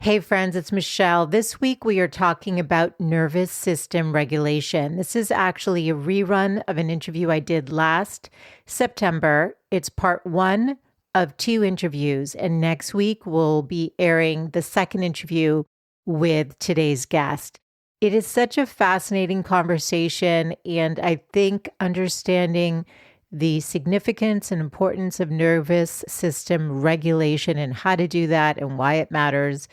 Hey friends, it's Michelle. This week we are talking about nervous system regulation. This is actually a rerun of an interview I did last September. It's part one of two interviews, and next week we'll be airing the second interview with today's guest. It is such a fascinating conversation, and I think understanding the significance and importance of nervous system regulation and how to do that and why it matters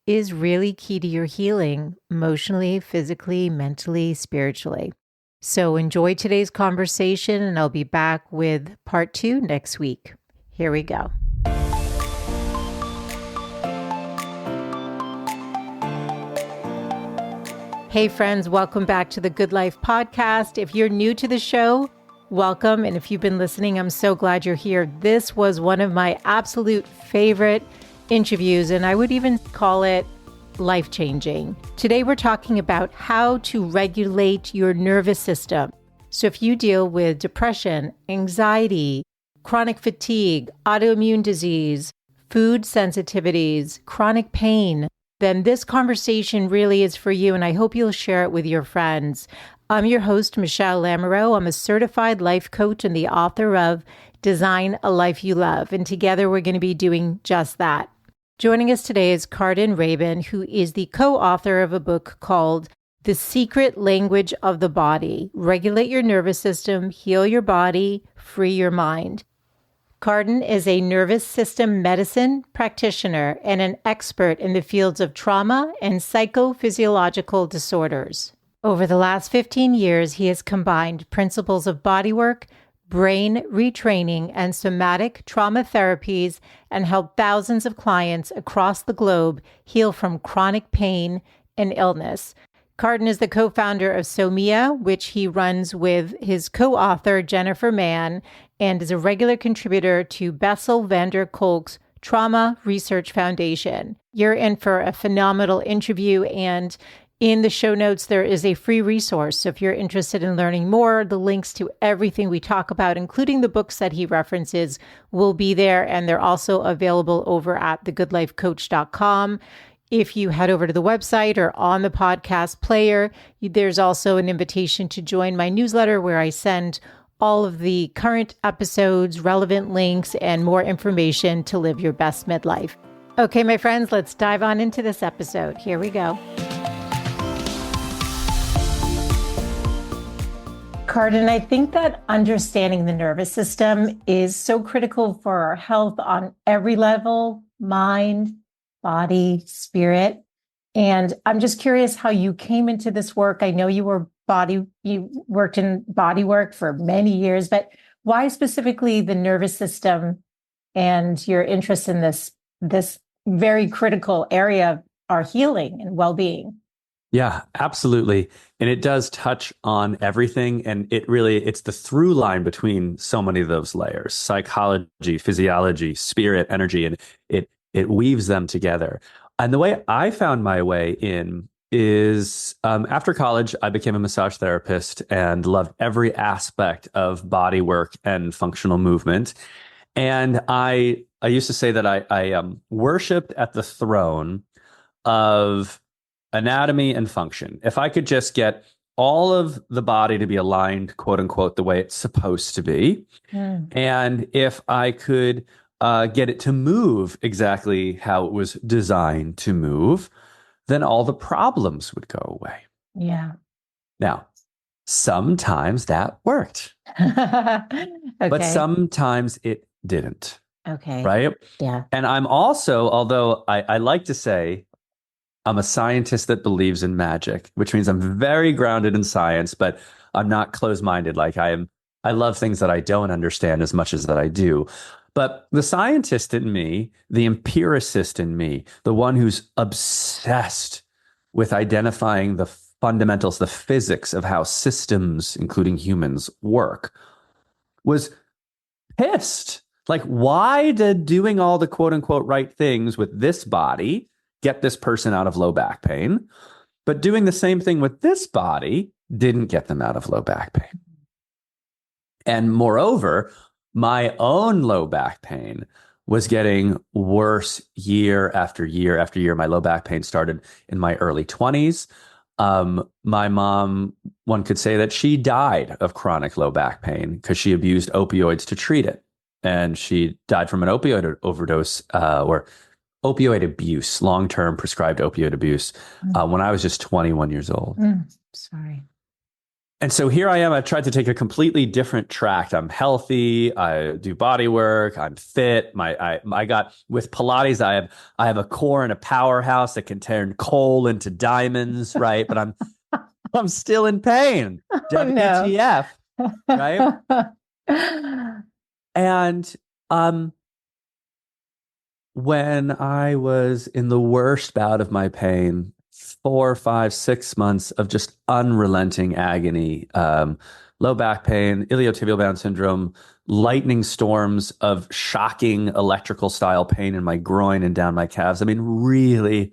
is really key to your healing emotionally, physically, mentally, spiritually. So enjoy today's conversation, and I'll be back with part two next week. Here we go. Hey friends, welcome back to the Good Life Podcast. If you're new to the show, welcome. And if you've been listening, I'm so glad you're here. This was one of my absolute favorite interviews, and I would even call it life-changing. Today, we're talking about how to regulate your nervous system. So if you deal with depression, anxiety, chronic fatigue, autoimmune disease, food sensitivities, chronic pain, then this conversation really is for you, and I hope you'll share it with your friends. I'm your host, Michelle Lamoureux. I'm a certified life coach and the author of Design a Life You Love, and together we're going to be doing just that. Joining us today is Karden Rabin, who is the co-author of a book called The Secret Language of the Body: Regulate Your Nervous System, Heal Your Body, Free Your Mind. Karden is a nervous system medicine practitioner and an expert in the fields of trauma and psychophysiological disorders. Over the last 15 years, he has combined principles of bodywork, brain retraining, and somatic trauma therapies and helped thousands of clients across the globe heal from chronic pain and illness. Karden is the co-founder of Somia, which he runs with his co-author, Jennifer Mann, and is a regular contributor to Bessel van der Kolk's Trauma Research Foundation. You're in for a phenomenal interview, and in the show notes, there is a free resource. So if you're interested in learning more, the links to everything we talk about, including the books that he references, will be there, and they're also available over at thegoodlifecoach.com. If you head over to the website or on the podcast player, there's also an invitation to join my newsletter where I send all of the current episodes, relevant links, and more information to live your best midlife. Okay, my friends, let's dive on into this episode. Here we go. Karden, I think that understanding the nervous system is so critical for our health on every level: mind, body, spirit. And I'm just curious how you came into this work. I know you worked in body work for many years, but why specifically the nervous system and your interest in this very critical area of our healing and well-being? Yeah, absolutely. And it does touch on everything. And it's the through line between so many of those layers: psychology, physiology, spirit, energy, and it weaves them together. And the way I found my way in is after college, I became a massage therapist and loved every aspect of body work and functional movement. And I used to say that I worshipped at the throne of anatomy and function. If I could just get all of the body to be aligned, quote unquote, the way it's supposed to be, and if I could get it to move exactly how it was designed to move, then all the problems would go away. Yeah. Now, sometimes that worked, Okay. but sometimes it didn't. Okay. Right? Yeah. And I'm also, although I like to say I'm a scientist that believes in magic, which means I'm very grounded in science, but I'm not closed-minded. Like I love things that I don't understand as much as that I do. But the scientist in me, the empiricist in me, the one who's obsessed with identifying the fundamentals, the physics of how systems, including humans, work, was pissed. Like, why did doing all the quote unquote right things with this body get this person out of low back pain, but doing the same thing with this body didn't get them out of low back pain? And moreover, my own low back pain was getting worse year after year after year. My low back pain started in my early 20s. My mom, one could say that she died of chronic low back pain because she abused opioids to treat it. And she died from an opioid overdose or opioid abuse, long-term prescribed opioid abuse, when I was just 21 years old. Sorry. And so here I am. I've tried to take a completely different track. I'm healthy. I do body work. I'm fit. I got with Pilates. I have a core and a powerhouse that can turn coal into diamonds, right? But I'm still in pain. WTF, right? And when I was in the worst bout of my pain, 4, 5, 6 months of just unrelenting agony, low back pain, iliotibial band syndrome, lightning storms of shocking electrical style pain in my groin and down my calves. I mean, really,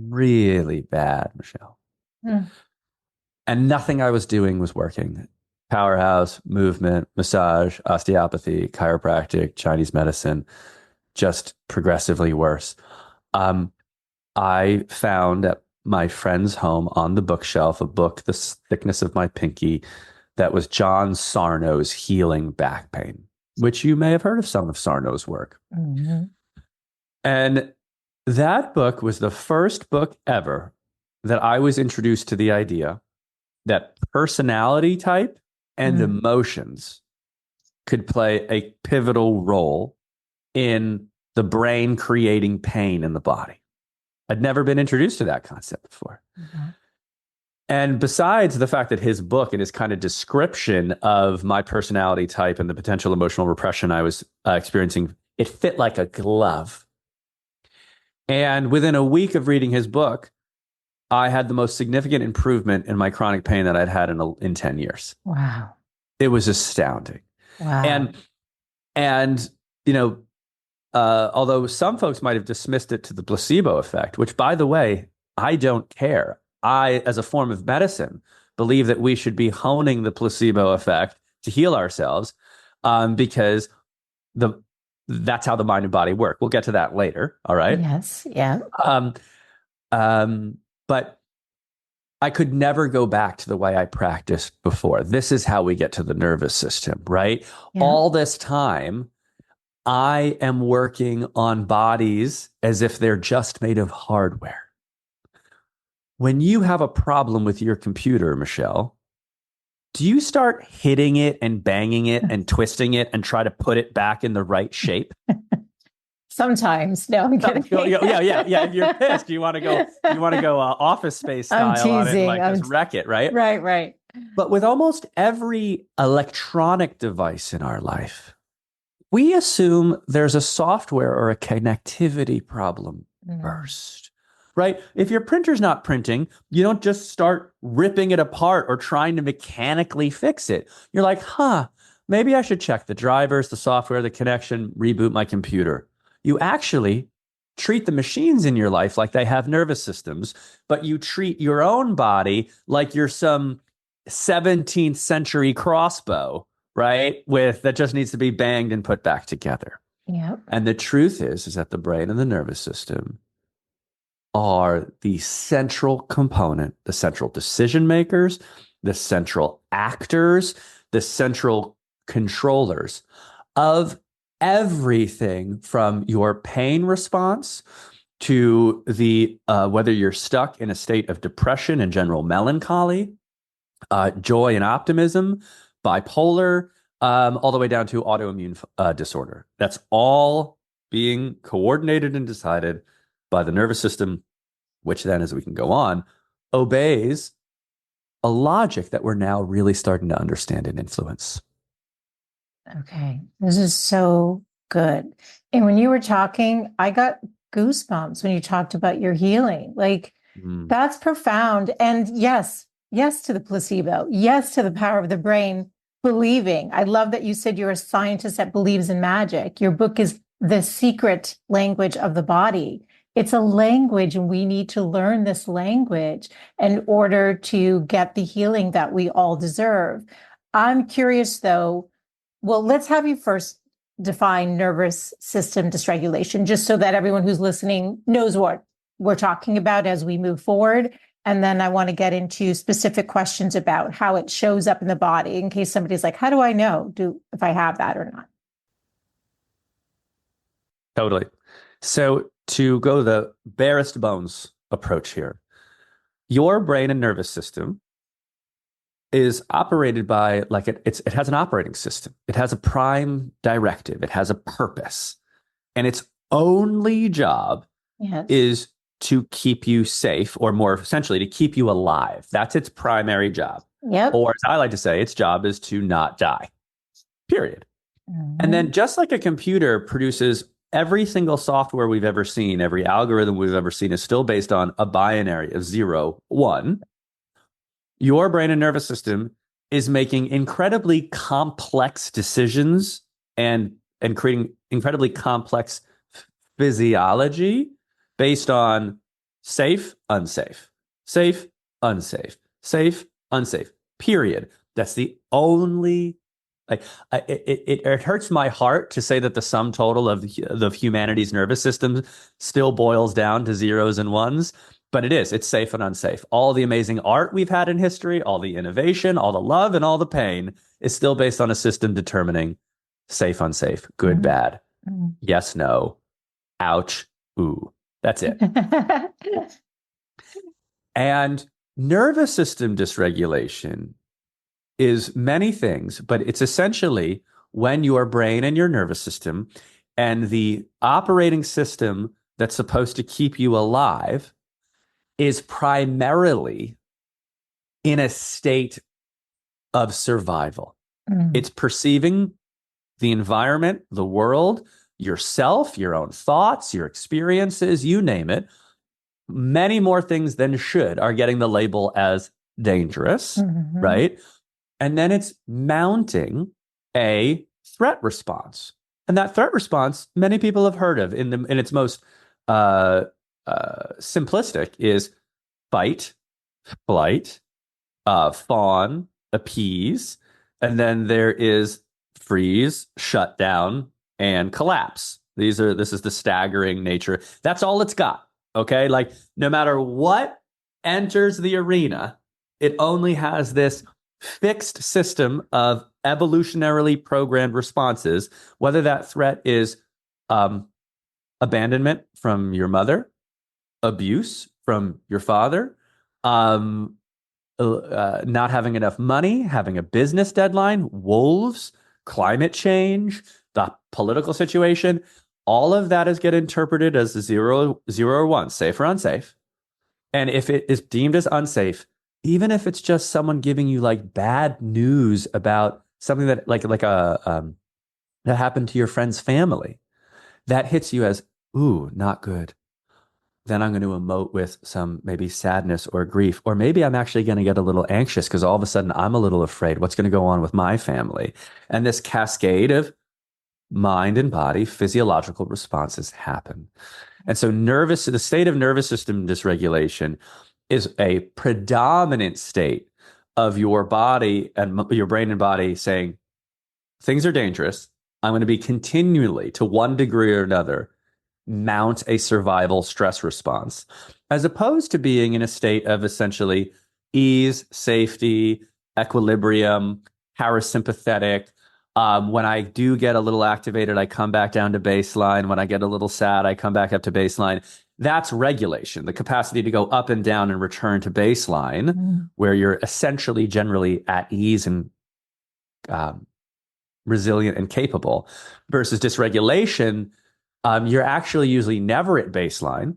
really bad, Michelle. And nothing I was doing was working. Powerhouse, movement, massage, osteopathy, chiropractic, Chinese medicine, just progressively worse. I found at my friend's home on the bookshelf a book the thickness of my pinky that was John Sarno's Healing Back Pain, which you may have heard of some of Sarno's work. And that book was the first book ever that I was introduced to the idea that personality type and emotions could play a pivotal role in the brain creating pain in the body. I'd never been introduced to that concept before. And besides the fact that his book and his kind of description of my personality type and the potential emotional repression I was experiencing, it fit like a glove. And within a week of reading his book, I had the most significant improvement in my chronic pain that I'd had in 10 years. Wow. It was astounding. Wow. And you know, although some folks might have dismissed it to the placebo effect, which, by the way, I don't care. I, as a form of medicine, believe that we should be honing the placebo effect to heal ourselves, because that's how the mind and body work. We'll get to that later. All right. Yes. Yeah. But I could never go back to the way I practiced before. This is how we get to the nervous system, right? Yeah. All this time, I am working on bodies as if they're just made of hardware. When you have a problem with your computer, Michelle, do you start hitting it and banging it and twisting it and try to put it back in the right shape? Sometimes. No, I'm kidding. Yeah. If you're pissed, you want to go Office Space style on it and like just wreck it, right? Right. But with almost every electronic device in our life, we assume there's a software or a connectivity problem first, right? If your printer's not printing, you don't just start ripping it apart or trying to mechanically fix it. You're like, maybe I should check the drivers, the software, the connection, reboot my computer. You actually treat the machines in your life like they have nervous systems, but you treat your own body like you're some 17th century crossbow, right? That just needs to be banged and put back together. Yep. And the truth is that the brain and the nervous system are the central component, the central decision makers, the central actors, the central controllers of everything from your pain response to the whether you're stuck in a state of depression and general melancholy, joy and optimism, bipolar, all the way down to autoimmune disorder. That's all being coordinated and decided by the nervous system, which then, as we can go on, obeys a logic that we're now really starting to understand and influence. Okay. This is so good. And when you were talking, I got goosebumps when you talked about your healing. Like, that's profound. And yes to the placebo. Yes to the power of the brain. Believing. I love that you said you're a scientist that believes in magic. Your book is The Secret Language of the Body. It's a language, and we need to learn this language in order to get the healing that we all deserve. I'm curious, though. Well, let's have you first define nervous system dysregulation, just so that everyone who's listening knows what we're talking about as we move forward. And then I want to get into specific questions about how it shows up in the body in case somebody's like, how do I know if I have that or not? Totally. So to go the barest bones approach here, your brain and nervous system is operated by, like, it has an operating system. It has a prime directive. It has a purpose. And its only job is to keep you safe, or more essentially to keep you alive. That's its primary job. Yep. Or as I like to say, its job is to not die, period. Mm-hmm. And then just like a computer produces every single software we've ever seen, every algorithm we've ever seen is still based on a binary of 0, 1. Your brain and nervous system is making incredibly complex decisions and creating incredibly complex physiology based on safe, unsafe, safe, unsafe, safe, unsafe, period. That's the only, like, it hurts my heart to say that the sum total of humanity's nervous system still boils down to 0s and 1s. But it's safe and unsafe. All the amazing art we've had in history, all the innovation, all the love, and all the pain is still based on a system determining safe, unsafe, good, bad, yes, no, ouch, ooh. That's it. And nervous system dysregulation is many things, but it's essentially when your brain and your nervous system and the operating system that's supposed to keep you alive is primarily in a state of survival. It's perceiving the environment, the world, yourself, your own thoughts, your experiences, you name it. Many more things than should are getting the label as dangerous, right? And then it's mounting a threat response. And that threat response, many people have heard of in its most simplistic is fight, flight, fawn, appease, and then there is freeze, shut down, and collapse. This is the staggering nature. That's all it's got. Okay. Like, no matter what enters the arena, it only has this fixed system of evolutionarily programmed responses, whether that threat is abandonment from your mother, abuse from your father, not having enough money, having a business deadline, wolves, climate change, the political situation. All of that is get interpreted as a 0, 0 or 1, safe or unsafe. And if it is deemed as unsafe, even if it's just someone giving you like bad news about something that that happened to your friend's family, that hits you as, ooh, not good. Then I'm going to emote with some maybe sadness or grief, or maybe I'm actually going to get a little anxious because all of a sudden I'm a little afraid what's going to go on with my family. And this cascade of mind and body physiological responses happen. And so the state of nervous system dysregulation is a predominant state of your body and your brain and body saying, things are dangerous. I'm going to be continually, to one degree or another, mount a survival stress response, as opposed to being in a state of essentially ease, safety, equilibrium, parasympathetic. When I do get a little activated, I come back down to baseline. When I get a little sad, I come back up to baseline. That's regulation, the capacity to go up and down and return to baseline, where you're essentially generally at ease and resilient and capable, versus dysregulation. You're actually usually never at baseline,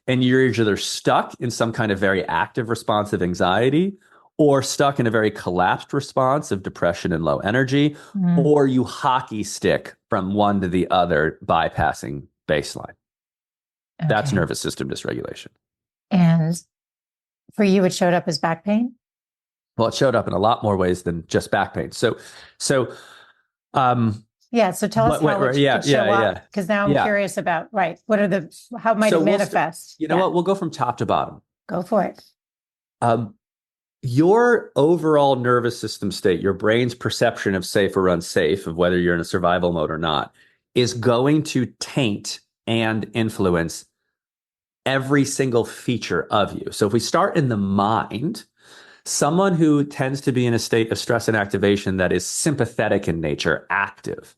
and you're either stuck in some kind of very active response of anxiety, or stuck in a very collapsed response of depression and low energy, or you hockey stick from one to the other, bypassing baseline. Okay. That's nervous system dysregulation. And for you, it showed up as back pain? Well, it showed up in a lot more ways than just back pain. So tell us how it could show up, because now I'm curious about, how might it manifest? What? We'll go from top to bottom. Go for it. Your overall nervous system state, your brain's perception of safe or unsafe, of whether you're in a survival mode or not, is going to taint and influence every single feature of you. So if we start in the mind, someone who tends to be in a state of stress and activation that is sympathetic in nature, active,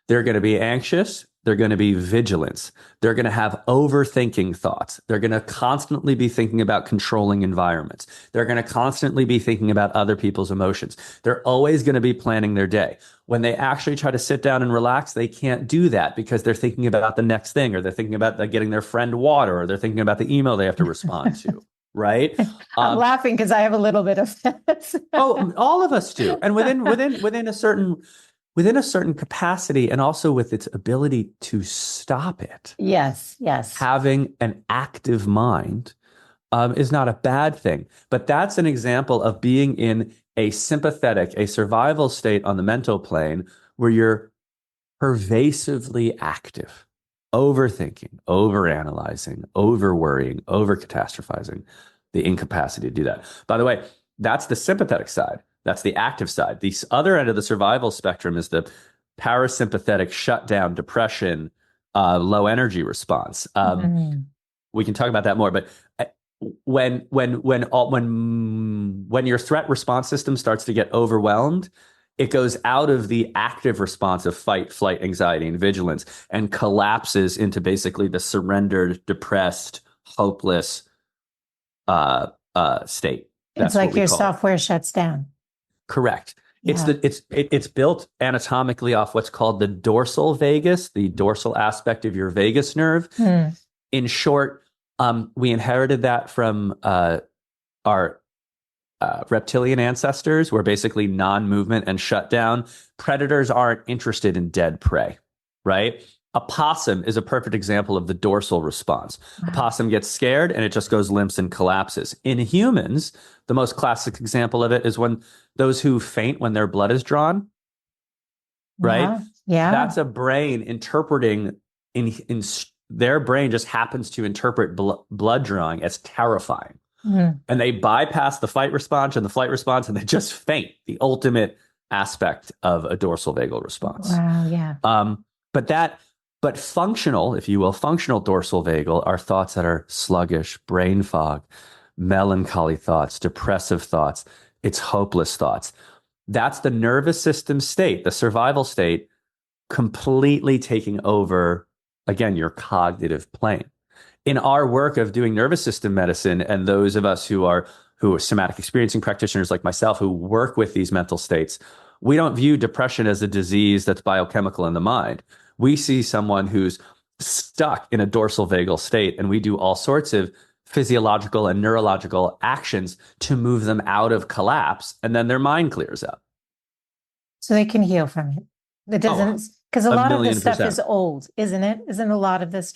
they're going to be anxious. They're going to be vigilant. They're going to have overthinking thoughts. They're going to constantly be thinking about controlling environments. They're going to constantly be thinking about other people's emotions. They're always going to be planning their day. When they actually try to sit down and relax, they can't do that because they're thinking about the next thing, or they're thinking about getting their friend water, or they're thinking about the email they have to respond to. Right? I'm laughing because I have a little bit of that. Oh, all of us do. And within a certain capacity, and also with its ability to stop it. Yes, yes. Having an active mind is not a bad thing. But that's an example of being in a sympathetic, a survival state on the mental plane where you're pervasively active, overthinking, overanalyzing, overworrying, overcatastrophizing, the incapacity to do that. By the way, that's the sympathetic side. That's the active side. The other end of the survival spectrum is the parasympathetic shutdown, depression, low energy response. We can talk about that more. But when your threat response system starts to get overwhelmed, it goes out of the active response of fight, flight, anxiety, and vigilance, and collapses into basically the surrendered, depressed, hopeless state. It's like your software shuts down. Correct. Yeah. It's built anatomically off what's called the dorsal vagus, the dorsal aspect of your vagus nerve. In short, we inherited that from our reptilian ancestors, where basically non-movement and shutdown. Predators aren't interested in dead prey, right? A possum is a perfect example of the dorsal response. A possum gets scared and it just goes limps and collapses. In humans, the most classic example of it is when those who faint when their blood is drawn, right? Yeah. That's a brain interpreting in their brain just happens to interpret blood drawing as terrifying. And they bypass the fight response and the flight response, and they just faint, the ultimate aspect of a dorsal vagal response. Wow, yeah. But functional, if you will, functional dorsal vagal are thoughts that are sluggish, brain fog, melancholy thoughts, depressive thoughts. It's hopeless thoughts. That's the nervous system state, the survival state, completely taking over, again, your cognitive plane. In our work of doing nervous system medicine, and those of us who are somatic experiencing practitioners like myself who work with these mental states, we don't view depression as a disease that's biochemical in the mind. We see someone who's stuck in a dorsal vagal state, and we do all sorts of physiological and neurological actions to move them out of collapse, and then their mind clears up. So they can heal from it. It doesn't, because a lot of this stuff is old, isn't it? Isn't a lot of this,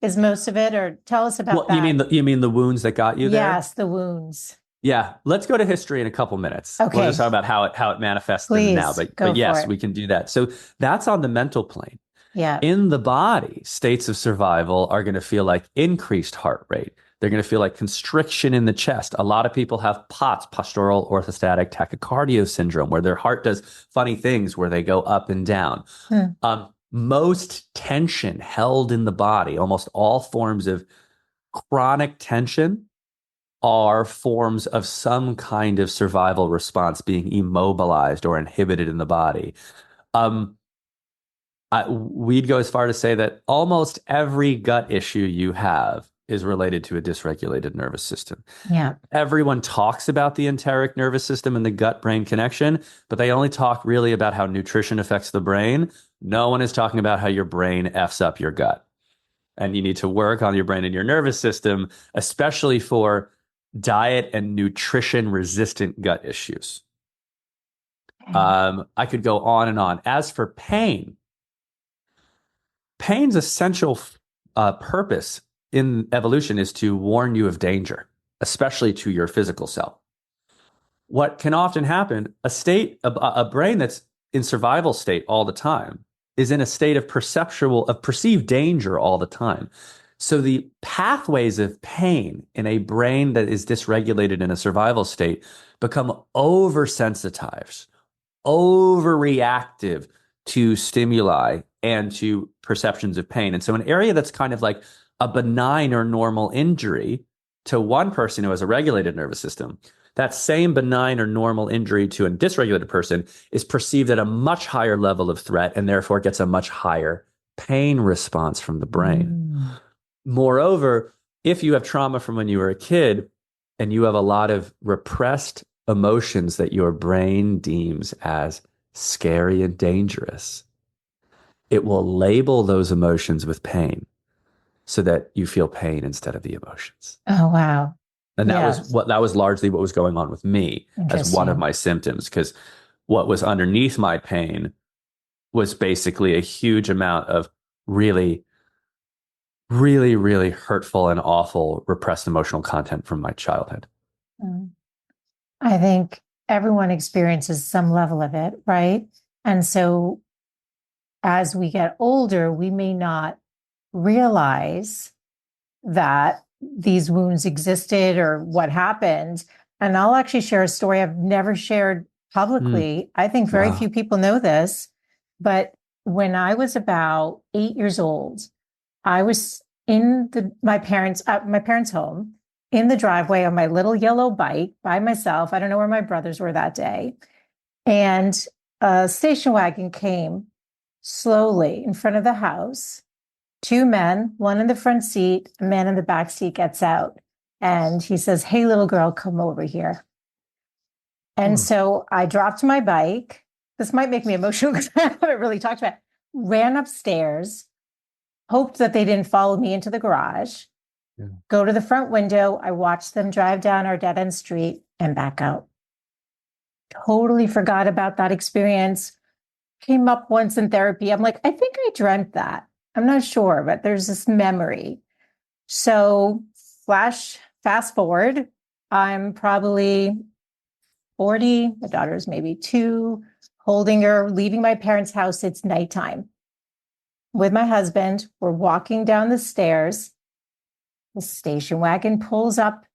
is most of it, or tell us about that. You mean the wounds that got you there? Yes, the wounds. Yeah, let's go to history in a couple minutes. Okay. We'll just talk about how it manifests now. But yes, we can do that. So that's on the mental plane. Yeah. In the body, states of survival are going to feel like increased heart rate. They're going to feel like constriction in the chest. A lot of people have POTS, postural orthostatic tachycardia syndrome, where their heart does funny things where they go up and down. Most tension held in the body, almost all forms of chronic tension, are forms of some kind of survival response being immobilized or inhibited in the body. We'd go as far to say that almost every gut issue you have is related to a dysregulated nervous system. Yeah. Everyone talks about the enteric nervous system and the gut-brain connection, but they only talk really about how nutrition affects the brain. No one is talking about how your brain F's up your gut. And you need to work on your brain and your nervous system, especially for diet and nutrition resistant gut issues. I could go on and on. As for pain's essential purpose in evolution is to warn you of danger, especially to your physical self. What can often happen, a brain that's in survival state all the time is in a state of perceived danger all the time. So the pathways of pain in a brain that is dysregulated in a survival state become oversensitized, overreactive to stimuli and to perceptions of pain. And so an area that's kind of like a benign or normal injury to one person who has a regulated nervous system, that same benign or normal injury to a dysregulated person is perceived at a much higher level of threat and therefore gets a much higher pain response from the brain. Moreover, if you have trauma from when you were a kid and you have a lot of repressed emotions that your brain deems as scary and dangerous, it will label those emotions with pain so that you feel pain instead of the emotions. Oh, wow. And that was largely what was going on with me as one of my symptoms, because what was underneath my pain was basically a huge amount of really, really, really hurtful and awful repressed emotional content from my childhood. I think everyone experiences some level of it, right? And so as we get older, we may not realize that these wounds existed or what happened. And I'll actually share a story I've never shared publicly. I think very few people know this, but when I was about 8 years old, I was in my parents' home in the driveway on my little yellow bike by myself. I don't know where my brothers were that day. And a station wagon came slowly in front of the house. 2 men, one in the front seat, a man in the back seat gets out. And he says, "Hey, little girl, come over here." And so I dropped my bike. This might make me emotional because I haven't really talked about it. Ran upstairs, hoped that they didn't follow me into the garage. Go to the front window. I watched them drive down our dead-end street and back out. Totally forgot about that experience. Came up once in therapy. I'm like, I think I dreamt that. I'm not sure, but there's this memory. So fast forward, I'm probably 40. My daughter's maybe 2, holding her, leaving my parents' house. It's nighttime. With my husband, we're walking down the stairs. The station wagon pulls up.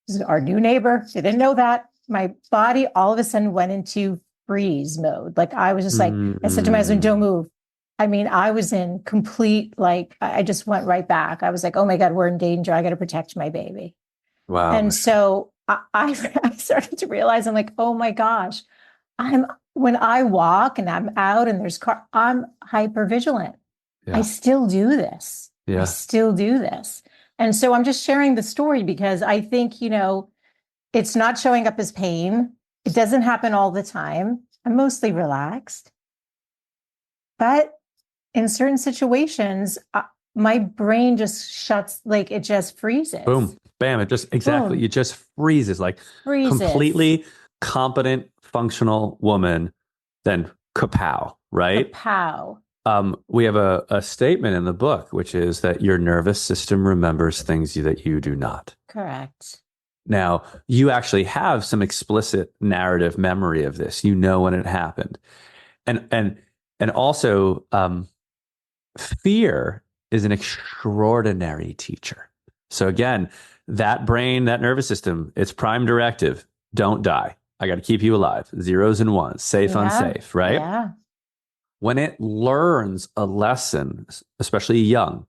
This is our new neighbor. Didn't know that. My body all of a sudden went into freeze mode. Like I was just like, I said to my husband, "Don't move." I mean, I was in complete, like, I just went right back. I was like, oh my God, we're in danger. I got to protect my baby. Wow. And so I started to realize, I'm like, oh my gosh, when I walk and I'm out and there's I'm hyper vigilant. I still do this. I still do this. And so I'm just sharing the story because I think, it's not showing up as pain. It doesn't happen all the time. I'm mostly relaxed. But in certain situations, my brain just shuts, like it just freezes. Boom, bam. It just, exactly. It just freezes, like completely competent, functional woman, then kapow, right? Kapow. We have a statement in the book, which is that your nervous system remembers things that you do not. Correct. Now, you actually have some explicit narrative memory of this. You know when it happened. And also, fear is an extraordinary teacher. So again, that brain, that nervous system, its prime directive, don't die. I got to keep you alive. 0s and 1s, safe, unsafe, right? Yeah. When it learns a lesson, especially young,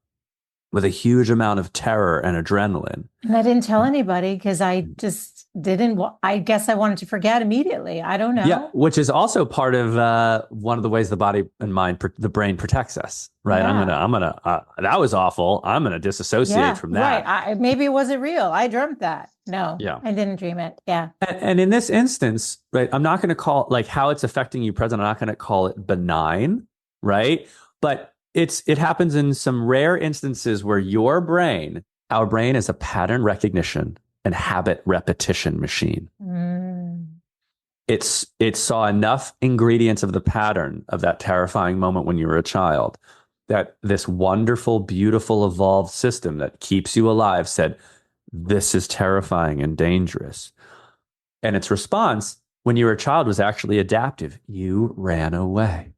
with a huge amount of terror and adrenaline. And I didn't tell anybody because I just didn't, I guess I wanted to forget immediately. I don't know. Yeah, which is also part of one of the ways the body and mind, the brain protects us, right? Yeah. That was awful. I'm going to disassociate from that. Right. Maybe it wasn't real. I dreamt that. No, I didn't dream it. Yeah. And in this instance, right, I'm not going to call like how it's affecting you present. I'm not going to call it benign, right? But it happens in some rare instances where our brain is a pattern recognition and habit repetition machine. It saw enough ingredients of the pattern of that terrifying moment when you were a child that this wonderful, beautiful, evolved system that keeps you alive said, this is terrifying and dangerous. And its response when you were a child was actually adaptive. You ran away.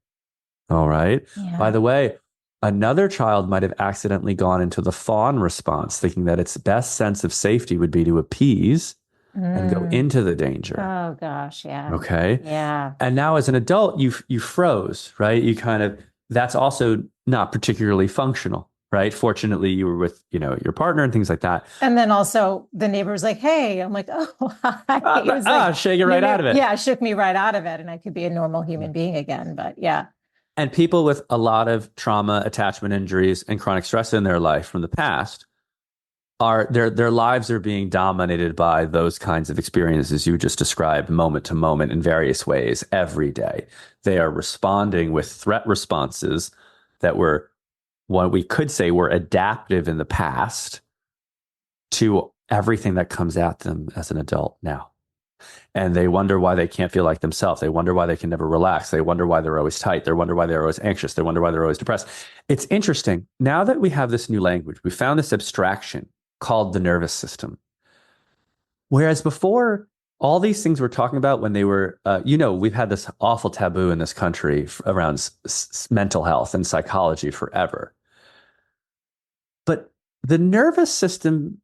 All right. Yeah. By the way, another child might have accidentally gone into the fawn response, thinking that its best sense of safety would be to appease and go into the danger. Oh gosh, yeah. Okay. Yeah. And now as an adult, you froze, right? You kind of that's also not particularly functional, right? Fortunately, you were with, your partner and things like that. And then also the neighbor was like, hey, I'm like, oh, hi. It was like, shake it right out of it. Yeah, shook me right out of it. And I could be a normal human being again. But yeah. And people with a lot of trauma, attachment injuries, and chronic stress in their life from the past are their lives are being dominated by those kinds of experiences you just described, moment to moment, in various ways every day. They are responding with threat responses that were what we could say were adaptive in the past to everything that comes at them as an adult now. And they wonder why they can't feel like themselves. They wonder why they can never relax. They wonder why they're always tight. They wonder why they're always anxious. They wonder why they're always depressed. It's interesting. Now that we have this new language, we found this abstraction called the nervous system. Whereas before, all these things we're talking about when they were, we've had this awful taboo in this country around mental health and psychology forever. But the nervous system,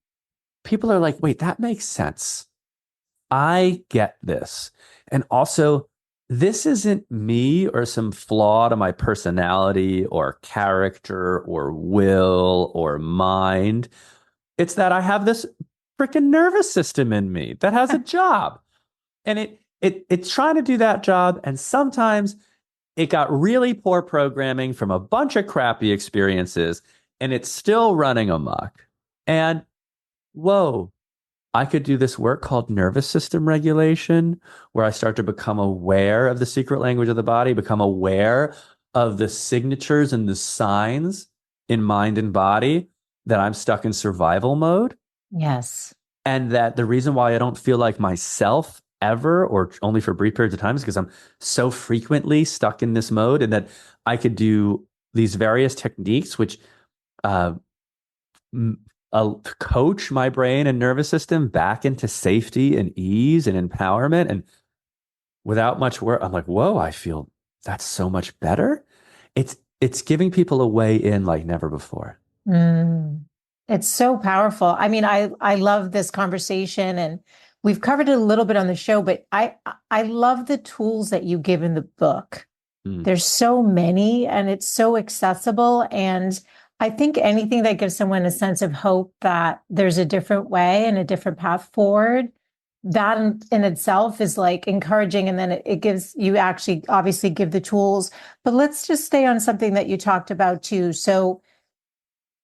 people are like, wait, that makes sense. I get this. And also, this isn't me or some flaw to my personality or character or will or mind. It's that I have this freaking nervous system in me that has a job. And it's trying to do that job. And sometimes it got really poor programming from a bunch of crappy experiences, and it's still running amok. And whoa, I could do this work called nervous system regulation, where I start to become aware of the secret language of the body, become aware of the signatures and the signs in mind and body that I'm stuck in survival mode. Yes. And that the reason why I don't feel like myself ever, or only for brief periods of time, is because I'm so frequently stuck in this mode, and that I could do these various techniques, which coach my brain and nervous system back into safety and ease and empowerment. And without much work, I'm like, whoa, I feel that's so much better. It's giving people a way in like never before. It's so powerful. I mean, I love this conversation, and we've covered it a little bit on the show, but I love the tools that you give in the book. There's so many, and it's so accessible. And I think anything that gives someone a sense of hope that there's a different way and a different path forward, that in itself is like encouraging. And then it gives you actually obviously give the tools. But let's just stay on something that you talked about too. So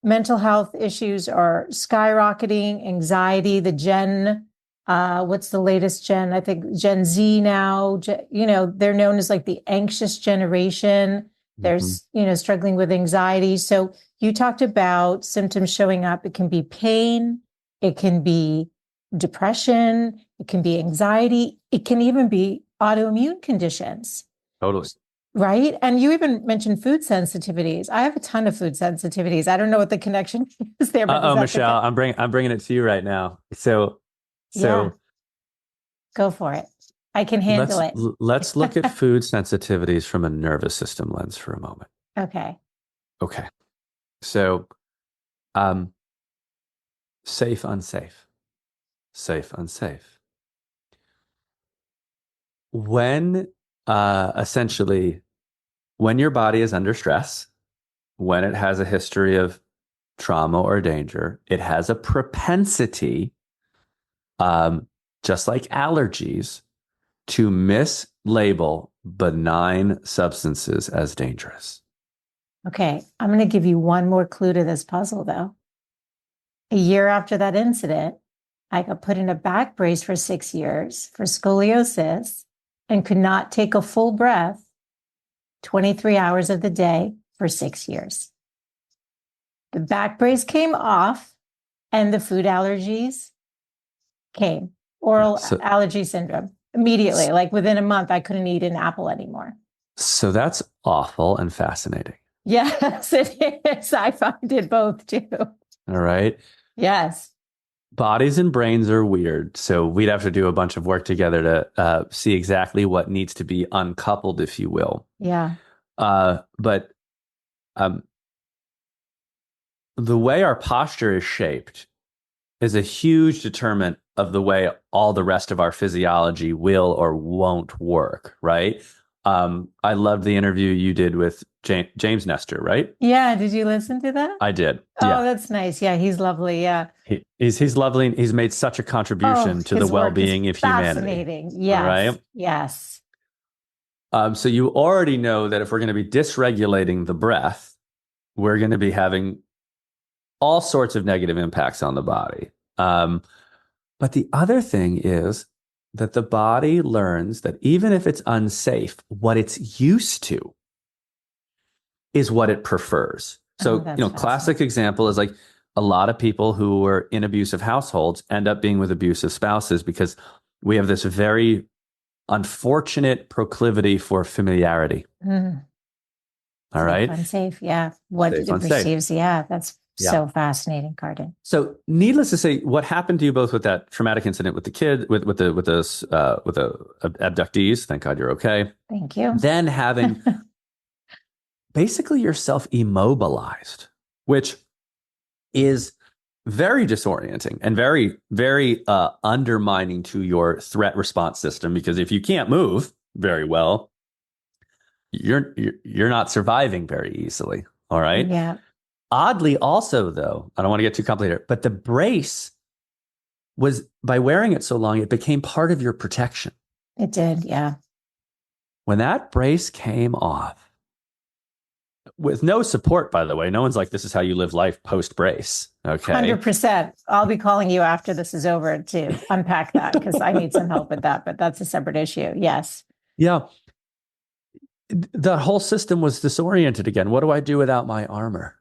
mental health issues are skyrocketing, anxiety, what's the latest gen? I think Gen Z now, they're known as like the anxious generation. There's, struggling with anxiety. So you talked about symptoms showing up. It can be pain. It can be depression. It can be anxiety. It can even be autoimmune conditions. Totally. Right. And you even mentioned food sensitivities. I have a ton of food sensitivities. I don't know what the connection is there. But Michelle, I'm bringing it to you right now. So yeah. Go for it. I can handle it. Let's look at food sensitivities from a nervous system lens for a moment. Okay. So, safe, unsafe, safe, unsafe. When essentially, when your body is under stress, when it has a history of trauma or danger, it has a propensity, just like allergies, to mislabel benign substances as dangerous. Okay, I'm going to give you one more clue to this puzzle, though. A year after that incident, I got put in a back brace for 6 years for scoliosis and could not take a full breath 23 hours of the day for 6 years. The back brace came off and the food allergies came. Oral allergy syndrome. Immediately, like within a month, I couldn't eat an apple anymore. So that's awful and fascinating. Yes, it is. I find it both too. All right. Yes. Bodies and brains are weird. So we'd have to do a bunch of work together to see exactly what needs to be uncoupled, if you will. Yeah. But the way our posture is shaped is a huge determinant of the way all the rest of our physiology will or won't work, right? I loved the interview you did with James Nestor, right? Yeah, did you listen to that? I did. Oh, Yeah. that's nice. Yeah, he's lovely. Yeah. He's lovely. He's made such a Oh, contribution to the his work is well-being of humanity. fascinating. All Yes. right. Yes. So you already know that if we're going to be dysregulating the breath, we're going to be having all sorts of negative impacts on the body. But the other thing is that the body learns that even if it's unsafe, what it's used to is what it prefers. So, Oh, that's classic fascinating. example is like a lot of people who were in abusive households end up being with abusive spouses because we have this very unfortunate proclivity for familiarity. Mm. All Safe, right. unsafe. Yeah. What Safe, it unsafe. perceives. Yeah. That's Yeah. so fascinating, Karden. So, needless to say, what happened to you both with that traumatic incident with the kid, with the abductees? Thank God you're okay. Thank you. Then having basically yourself immobilized, which is very disorienting and very, very undermining to your threat response system. Because if you can't move very well, you're not surviving very easily. All right. Yeah. Oddly, also though, I don't want to get too complicated, but the brace was, by wearing it so long, it became part of your protection. It did. Yeah. When that brace came off, with no support, by the way, no one's like, this is how you live life post brace. Okay. 100%. I'll be calling you after this is over to unpack that because I need some help with that, but that's a separate issue. Yes. Yeah. The whole system was disoriented again. What do I do without my armor?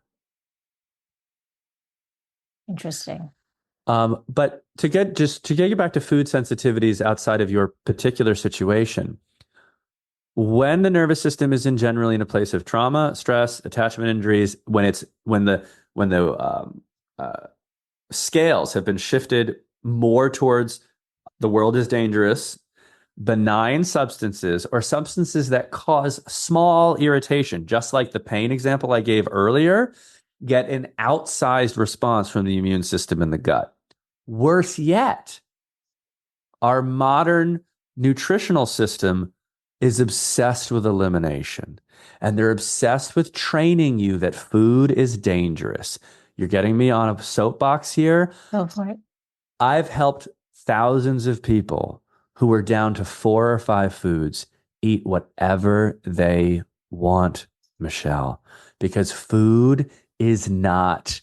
Interesting. But to get you back to food sensitivities outside of your particular situation, when the nervous system is generally in a place of trauma, stress, attachment injuries, when the scales have been shifted more towards the world is dangerous, benign substances or substances that cause small irritation, just like the pain example I gave earlier, get an outsized response from the immune system in the gut. Worse yet, our modern nutritional system is obsessed with elimination, and they're obsessed with training you that food is dangerous. You're getting me on a soapbox here. Go for it. I've helped thousands of people who were down to 4 or 5 foods eat whatever they want, Michelle, because food is not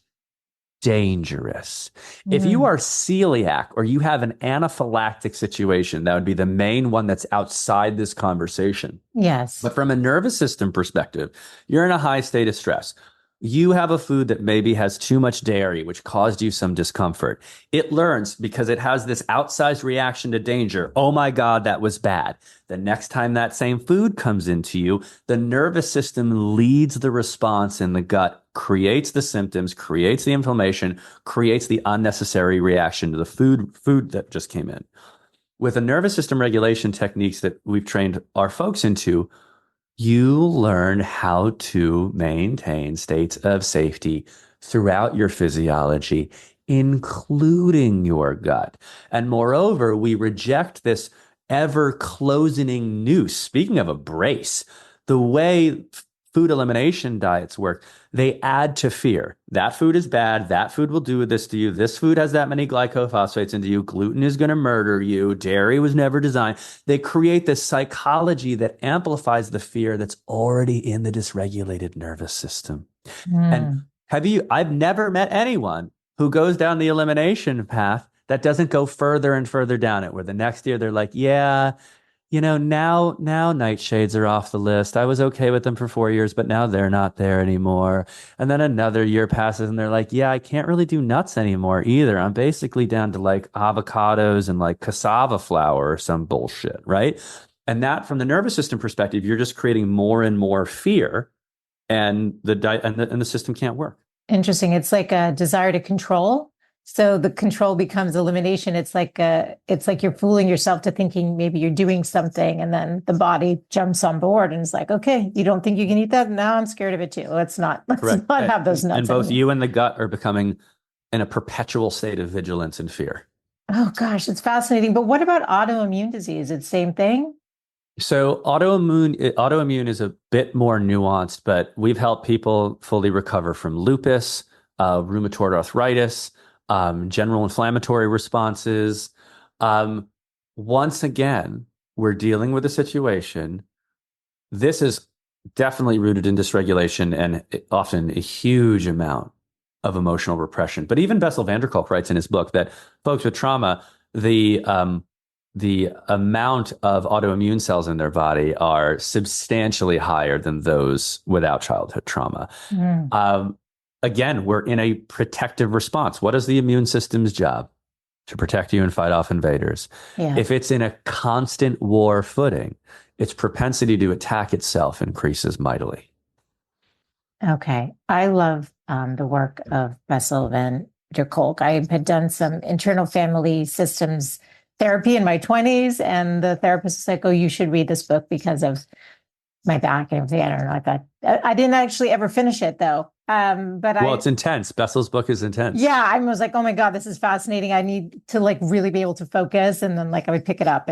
dangerous. If you are celiac or you have an anaphylactic situation, that would be the main one that's outside this conversation. Yes. But from a nervous system perspective, you're in a high state of stress. You have a food that maybe has too much dairy, which caused you some discomfort. It learns because it has this outsized reaction to danger. Oh my God, that was bad. The next time that same food comes into you, the nervous system leads the response in the gut, creates the symptoms, creates the inflammation, creates the unnecessary reaction to the food that just came in. With the nervous system regulation techniques that we've trained our folks into, you learn how to maintain states of safety throughout your physiology, including your gut. And moreover, we reject this ever closing noose. Speaking of a brace, the way food elimination diets work, they add to fear. That food is bad. That food will do this to you. This food has that many glycophosphates into you. Gluten is going to murder you. Dairy was never designed. They create this psychology that amplifies the fear that's already in the dysregulated nervous system. And I've never met anyone who goes down the elimination path that doesn't go further and further down it, where the next year they're like, yeah, now nightshades are off the list. I was okay with them for 4 years, but now they're not there anymore. And then another year passes and they're like, yeah, I can't really do nuts anymore either. I'm basically down to like avocados and like cassava flour or some bullshit, right? And that, from the nervous system perspective, you're just creating more and more fear, and the system can't work. Interesting. It's like a desire to control. So the control becomes elimination. It's like you're fooling yourself to thinking maybe you're doing something, and then the body jumps on board and is like, okay, you don't think you can eat that? Now I'm scared of it too. Let's not have those nuts. And both you and the gut are becoming in a perpetual state of vigilance and fear. Oh gosh, it's fascinating. But what about autoimmune disease? It's the same thing? So autoimmune is a bit more nuanced, but we've helped people fully recover from lupus, rheumatoid arthritis, general inflammatory responses. Um, Once again, we're dealing with a situation. This is definitely rooted in dysregulation and often a huge amount of emotional repression. But even Bessel van der Kolk writes in his book that folks with trauma, the amount of autoimmune cells in their body are substantially higher than those without childhood trauma. Mm. Again, we're in a protective response. What is the immune system's job? To protect you and fight off invaders. Yeah. If it's in a constant war footing, its propensity to attack itself increases mightily. Okay. I love the work of Bessel van der Kolk. I had done some internal family systems therapy in my 20s, and the therapist was like, oh, you should read this book because of my back and everything. I don't know. I thought I didn't actually ever finish it though. It's intense. Bessel's book is intense. Yeah, I was like, oh my God, this is fascinating. I need to like really be able to focus. And then like I would pick it up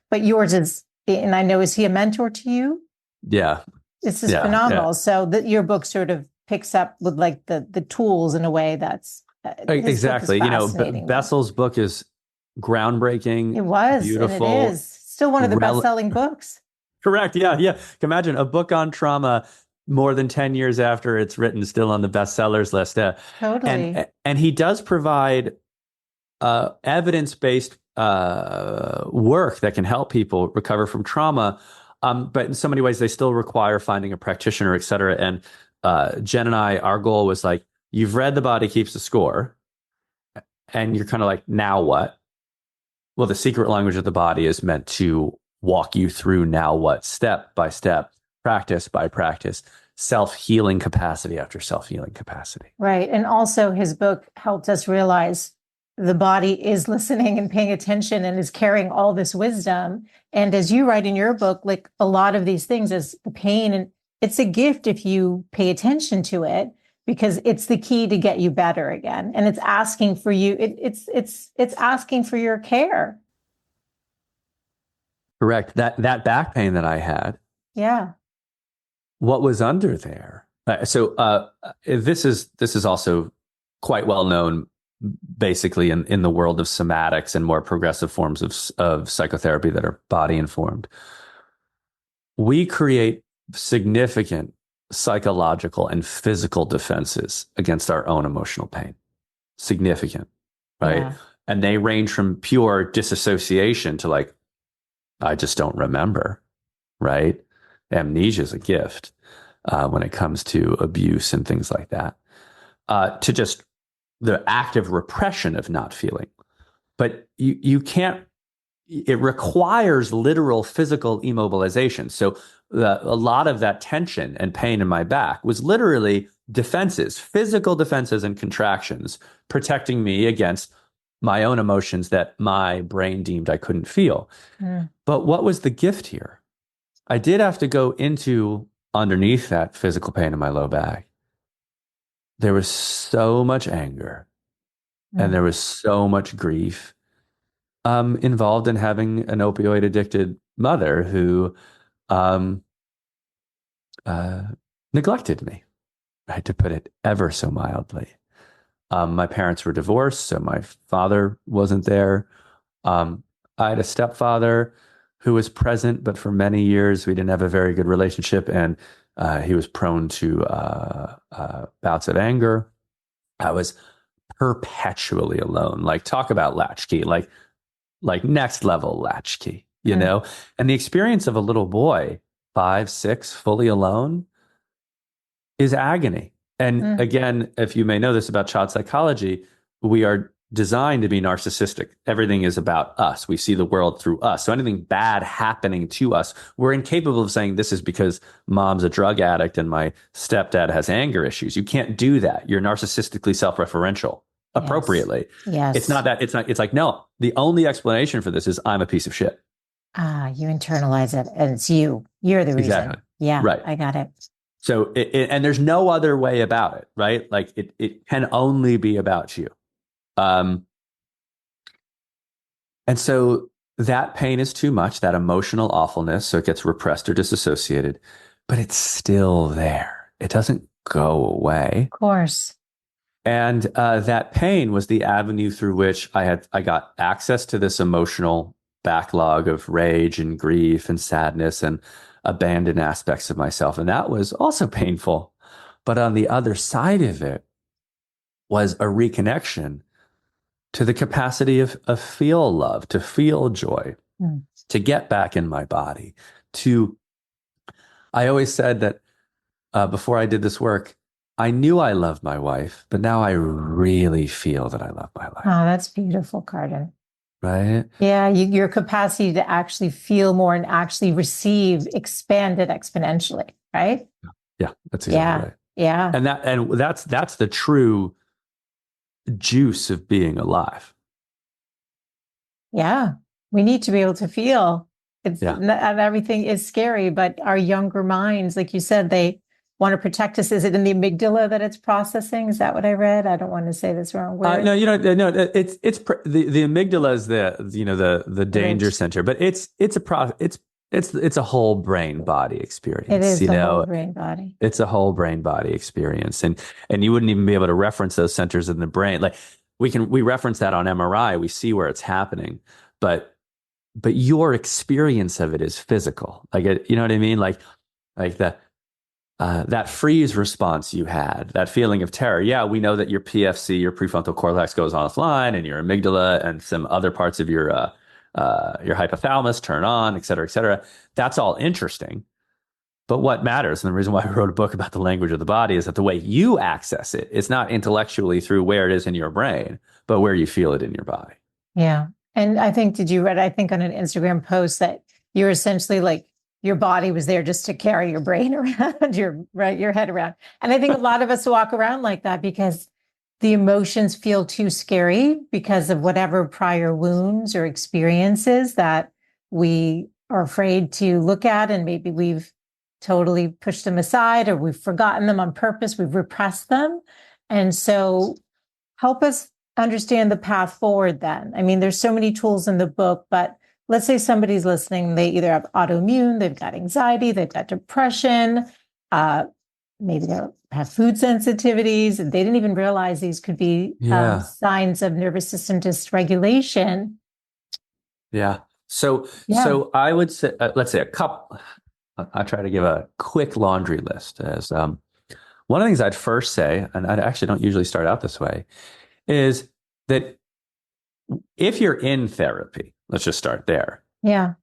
but yours is, and I know, is he a mentor to you? Yeah. This is phenomenal. Yeah. So that your book sort of picks up with like the tools in a way that's exactly. Bessel's book is groundbreaking. It was beautiful. And it is still one of the best-selling books. Correct. Yeah. Imagine a book on trauma more than 10 years after it's written, still on the bestsellers list. Totally. And he does provide evidence-based work that can help people recover from trauma. But in so many ways, they still require finding a practitioner, et cetera. And Jen and I, our goal was like, you've read The Body Keeps the Score, and you're kind of like, now what? Well, the secret language of the body is meant to walk you through now what, step by step, practice by practice, self-healing capacity after self-healing capacity. Right. And also his book helped us realize the body is listening and paying attention and is carrying all this wisdom. And as you write in your book, like a lot of these things is the pain, and it's a gift if you pay attention to it, because it's the key to get you better again. And it's asking for you. It's asking for your care. Correct. That back pain that I had. Yeah. What was under there? This is also quite well known, basically in the world of somatics and more progressive forms of psychotherapy that are body informed. We create significant psychological and physical defenses against our own emotional pain. Significant, right? Yeah. And they range from pure disassociation to like, I just don't remember, right? Amnesia is a gift when it comes to abuse and things like that, to just the active repression of not feeling. But you can't, it requires literal physical immobilization. So a lot of that tension and pain in my back was literally defenses, physical defenses and contractions, protecting me against my own emotions that my brain deemed I couldn't feel. Mm. But what was the gift here? I did have to go into underneath that physical pain in my low back. There was so much anger and there was so much grief involved in having an opioid addicted mother who neglected me, right, to put it ever so mildly. My parents were divorced, so my father wasn't there. I had a stepfather who was present, but for many years we didn't have a very good relationship, and he was prone to bouts of anger. I was perpetually alone. Like, talk about latchkey, like next level latchkey, you know? And the experience of a little boy, 5, 6, fully alone is agony. And again, if you may know this about child psychology, we are designed to be narcissistic. Everything is about us. We see the world through us. So anything bad happening to us, we're incapable of saying this is because mom's a drug addict and my stepdad has anger issues. You can't do that. You're narcissistically self-referential appropriately. Yes. It's not that. It's like, no, the only explanation for this is I'm a piece of shit. You internalize it, and it's you. You're the reason. Exactly. Yeah, right. I got it. So, and there's no other way about it, right? Like it can only be about you. And so that pain is too much, that emotional awfulness, so it gets repressed or disassociated, but it's still there. It doesn't go away. Of course. And that pain was the avenue through which I got access to this emotional backlog of rage and grief and sadness and abandoned aspects of myself. And that was also painful. But on the other side of it was a reconnection to the capacity of feel love, to feel joy, to get back in my body. I always said that before I did this work, I knew I loved my wife, but now I really feel that I love my wife. Oh, that's beautiful, Karden. Right? Yeah, your capacity to actually feel more and actually receive expanded exponentially, right? Yeah, that's exactly right. Yeah. And that's the true juice of being alive. Yeah. We need to be able to feel. And everything is scary, but our younger minds, like you said, they want to protect us. Is it in the amygdala that it's processing? Is that what I read? I don't want to say this wrong word. No, it's the amygdala is the danger center, but it's a whole brain body experience. It is a whole brain body. It's a whole brain body experience, and you wouldn't even be able to reference those centers in the brain. Like we reference that on MRI, we see where it's happening, but your experience of it is physical. Like you know what I mean? Like that freeze response you had, that feeling of terror. Yeah, we know that your PFC, your prefrontal cortex, goes offline, and your amygdala and some other parts of your hypothalamus turn on, et cetera, et cetera. That's all interesting. But what matters, and the reason why I wrote a book about the language of the body, is that the way you access it, it's not intellectually through where it is in your brain, but where you feel it in your body. Yeah. And I think, did you read, I think on an Instagram post that you're essentially like, your body was there just to carry your brain around, your head around. And I think a lot of us walk around like that because the emotions feel too scary because of whatever prior wounds or experiences that we are afraid to look at. And maybe we've totally pushed them aside, or we've forgotten them on purpose. We've repressed them. And so help us understand the path forward then. I mean, there's so many tools in the book, but let's say somebody's listening, they either have autoimmune, they've got anxiety, they've got depression, maybe they have food sensitivities, and they didn't even realize these could be signs of nervous system dysregulation. Yeah. So I would say, let's say a couple, I'll try to give a quick laundry list as one of the things I'd first say, and I actually don't usually start out this way, is that if you're in therapy, let's just start there. Yeah.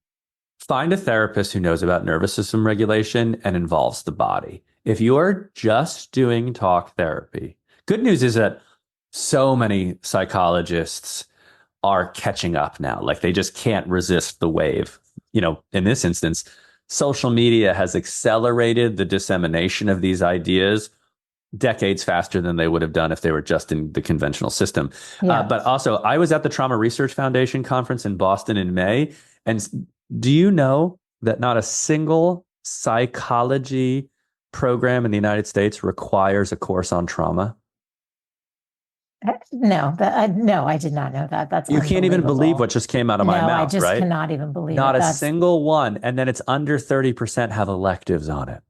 Find a therapist who knows about nervous system regulation and involves the body. If you're just doing talk therapy, good news is that so many psychologists are catching up now. Like they just can't resist the wave. You know, in this instance, social media has accelerated the dissemination of these ideas decades faster than they would have done if they were just in the conventional system. Yeah. But also, I was at the Trauma Research Foundation conference in Boston in May. And do you know that not a single psychology program in the United States requires a course on trauma? No, I did not know that. That's you can't even believe what just came out of my mouth, I just right? cannot even believe not it. a single one. And then it's under 30% have electives on it.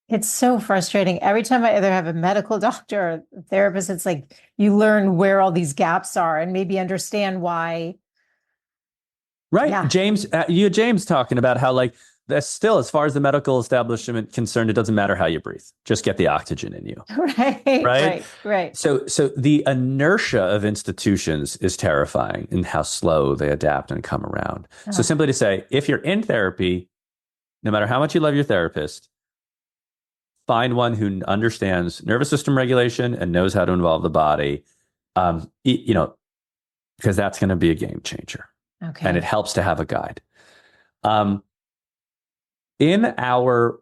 It's so frustrating. Every time I either have a medical doctor or a therapist, it's like you learn where all these gaps are and maybe understand why. Right. Yeah. James talking about how like that's still, as far as the medical establishment concerned, it doesn't matter how you breathe. Just get the oxygen in you. Right. So the inertia of institutions is terrifying in how slow they adapt and come around. Oh. So simply to say, if you're in therapy, no matter how much you love your therapist, find one who understands nervous system regulation and knows how to involve the body, because that's going to be a game changer. Okay. And it helps to have a guide. In our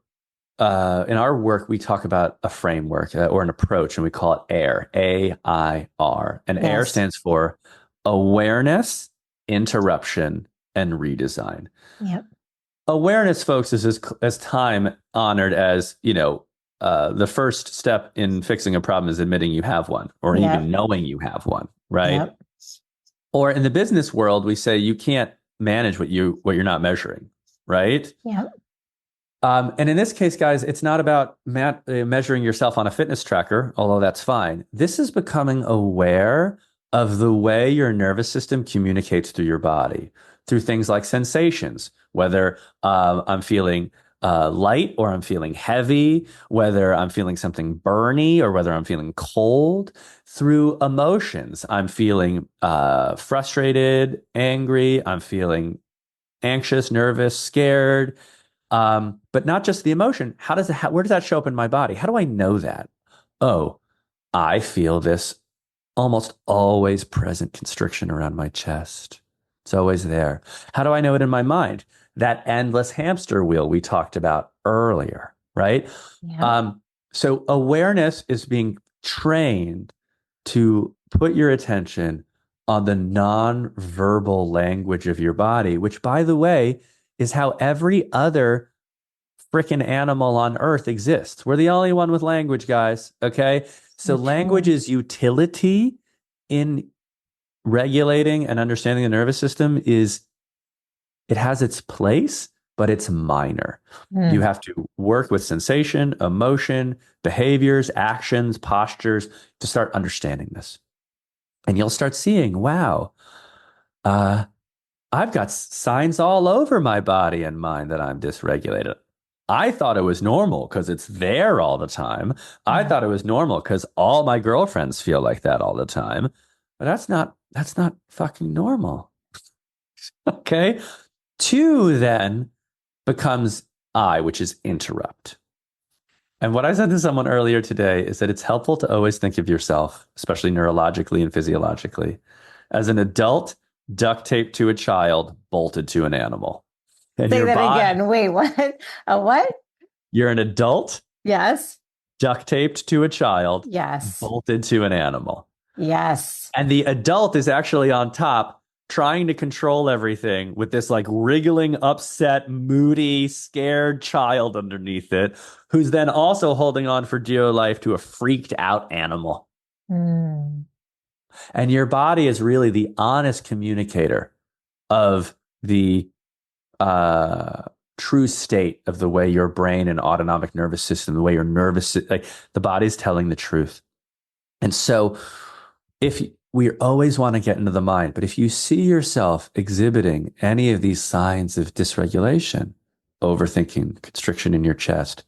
work, we talk about a framework or an approach, and we call it AIR, A-I-R. And yes. AIR stands for awareness, interruption, and redesign. Yep. Awareness, folks, is as time honored as, the first step in fixing a problem is admitting you have one, or even knowing you have one, right? Yep. Or in the business world, we say you can't manage what you're not measuring, right? Yeah. And in this case, guys, it's not about measuring yourself on a fitness tracker, although that's fine. This is becoming aware of the way your nervous system communicates through your body, through things like sensations, whether I'm feeling light or I'm feeling heavy, whether I'm feeling something burny or whether I'm feeling cold, through emotions. I'm feeling frustrated, angry, I'm feeling anxious, nervous, scared. But not just the emotion. Where does that show up in my body? How do I know that? Oh, I feel this almost always present constriction around my chest. It's always there. How do I know it in my mind? That endless hamster wheel we talked about earlier, right? Yeah. So awareness is being trained to put your attention on the non-verbal language of your body, which, by the way, is how every other freaking animal on earth exists. We're the only one with language, guys. Okay. So language's utility in regulating and understanding the nervous system is it has its place, but it's minor. You have to work with sensation, emotion, behaviors, actions, postures to start understanding this. And you'll start seeing, wow, I've got signs all over my body and mind that I'm dysregulated. I thought it was normal because it's there all the time. I thought it was normal because all my girlfriends feel like that all the time. But that's not fucking normal. Okay. Two then becomes I, which is interrupt. And what I said to someone earlier today is that it's helpful to always think of yourself, especially neurologically and physiologically, as an adult duct taped to a child, bolted to an animal. And Say that again. Wait, what? A what? You're an adult Yes. duct taped to a child, Yes. bolted to an animal. Yes. And the adult is actually on top trying to control everything with this like wriggling, upset, moody, scared child underneath it, who's then also holding on for dear life to a freaked out animal. Mm. And your body is really the honest communicator of the true state of the way your brain and autonomic nervous system, the way your like the body's telling the truth. And so if we always want to get into the mind, but if you see yourself exhibiting any of these signs of dysregulation, overthinking, constriction in your chest,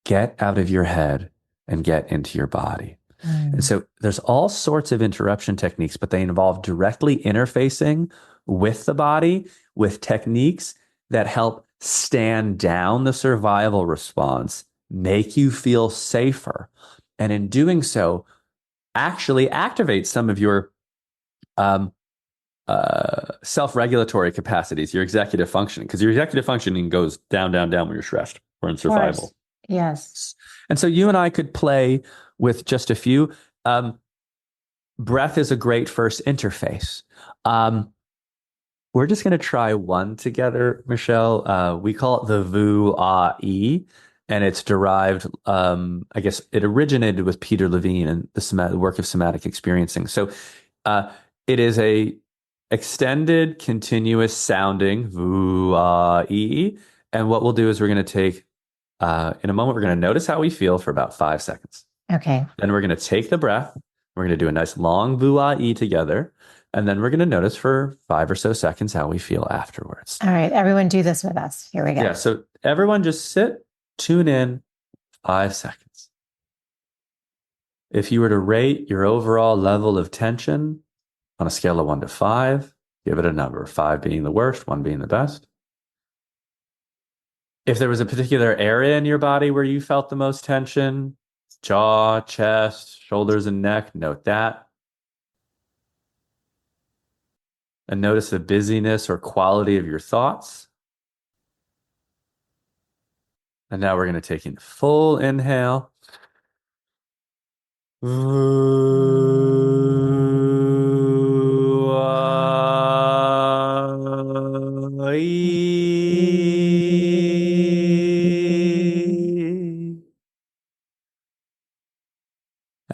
get out of your head and get into your body. And so there's all sorts of interruption techniques, but they involve directly interfacing with the body with techniques that help stand down the survival response, make you feel safer. And in doing so, actually activate some of your self-regulatory capacities, your executive functioning, because your executive functioning goes down, down, down when you're stressed or in survival. Yes. And so you and I could play with just a few. Breath is a great first interface. We're just going to try one together, Michelle. We call it the Vu-Ah-E, and it's derived, I guess it originated with Peter Levine and the work of somatic experiencing. So it is a extended, continuous sounding Vu-Ah-E. And what we'll do is we're going to take, in a moment, we're going to notice how we feel for about 5 seconds. Okay. Then we're going to take the breath. We're going to do a nice long Vu-Ah-E together. And then we're going to notice for 5 or so seconds how we feel afterwards. All right. Everyone do this with us. Here we go. Yeah. So everyone just sit, tune in 5 seconds. If you were to rate your overall level of tension on a scale of 1 to 5, give it a number, 5 being the worst, 1 being the best. If there was a particular area in your body where you felt the most tension, jaw, chest, shoulders, and neck, note that. And notice the busyness or quality of your thoughts. And now we're going to take in full inhale.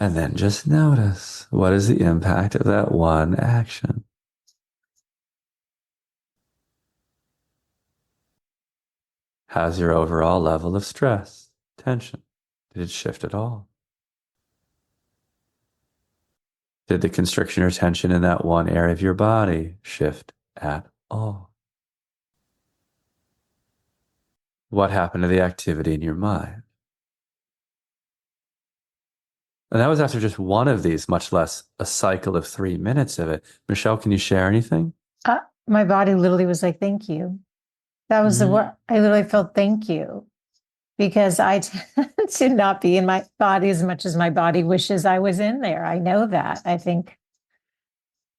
And then just notice, what is the impact of that one action? How's your overall level of stress, tension? Did it shift at all? Did the constriction or tension in that one area of your body shift at all? What happened to the activity in your mind? And that was after just one of these, much less a cycle of 3 minutes of it. Michelle, can you share anything? My body literally was like, thank you. That was the word. I literally felt thank you, because I tend to not be in my body as much as my body wishes I was in there. I know that. I think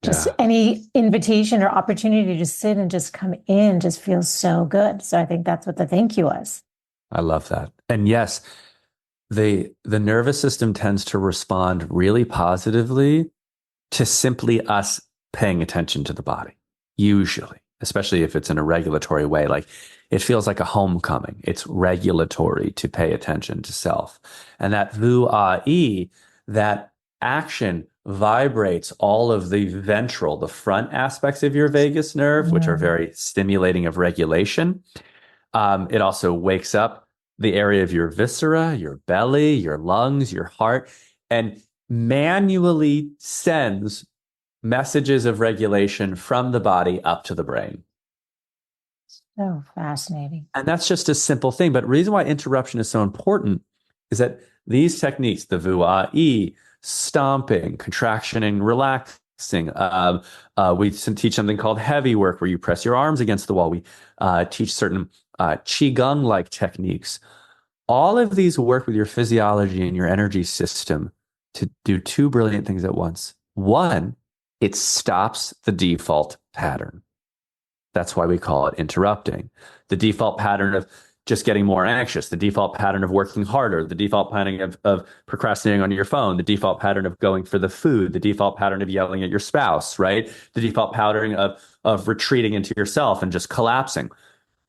just any invitation or opportunity to sit and just come in just feels so good. So I think that's what the thank you was. I love that. And yes, the nervous system tends to respond really positively to simply us paying attention to the body, usually, especially if it's in a regulatory way. Like, it feels like a homecoming. It's regulatory to pay attention to self. And that vu-a-e, that action vibrates all of the ventral, the front aspects of your vagus nerve, which are very stimulating of regulation. It also wakes up the area of your viscera, your belly, your lungs, your heart, and manually sends messages of regulation from the body up to the brain. So fascinating. And that's just a simple thing. But the reason why interruption is so important is that these techniques, the vu-a-e, stomping, contraction and relaxing, we teach something called heavy work, where you press your arms against the wall. We teach certain qigong-like techniques. All of these work with your physiology and your energy system to do two brilliant things at once. One, it stops the default pattern. That's why we call it interrupting. The default pattern of just getting more anxious, the default pattern of working harder, the default pattern of procrastinating on your phone, the default pattern of going for the food, the default pattern of yelling at your spouse, right? The default pattern of retreating into yourself and just collapsing.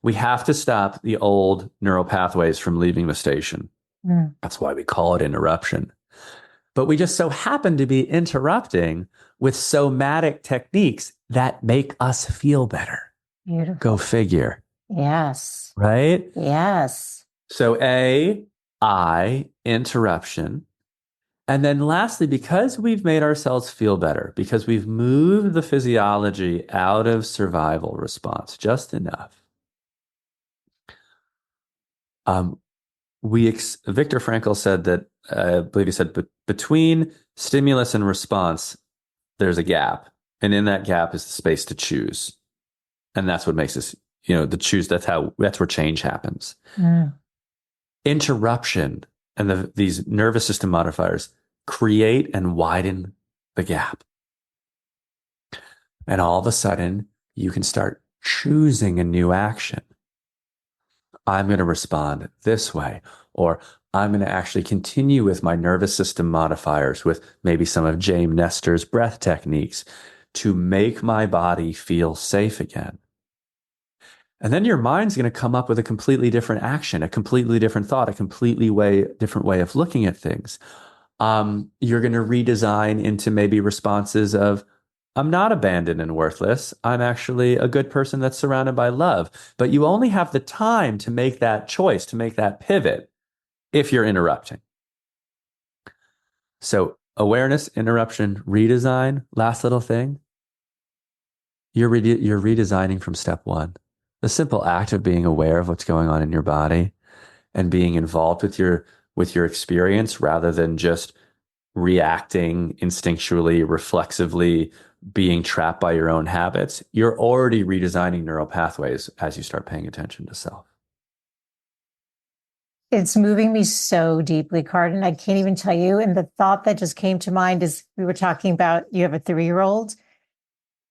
We have to stop the old neural pathways from leaving the station. That's why we call it interruption. But we just so happen to be interrupting with somatic techniques that make us feel better. Beautiful. Go figure. Yes. Right? Yes. So interruption. And then lastly, because we've made ourselves feel better, because we've moved the physiology out of survival response just enough, Viktor Frankl said that, I believe he said, between stimulus and response, there's a gap. And in that gap is the space to choose. And that's what makes us, the choose. That's where change happens. Interruption and these nervous system modifiers create and widen the gap. And all of a sudden, you can start choosing a new action. I'm going to respond this way, or I'm going to actually continue with my nervous system modifiers with maybe some of James Nestor's breath techniques to make my body feel safe again. And then your mind's going to come up with a completely different action, a completely different thought, a completely different way of looking at things. You're going to redesign into maybe responses of, I'm not abandoned and worthless. I'm actually a good person that's surrounded by love. But you only have the time to make that choice, to make that pivot, if you're interrupting. So awareness, interruption, redesign, last little thing. You're redesigning from step one. The simple act of being aware of what's going on in your body and being involved with your experience rather than just reacting instinctually, reflexively, being trapped by your own habits. You're already redesigning neural pathways as you start paying attention to self. It's moving me so deeply, Karden. I can't even tell you. And the thought that just came to mind is, we were talking about, you have a 3-year-old.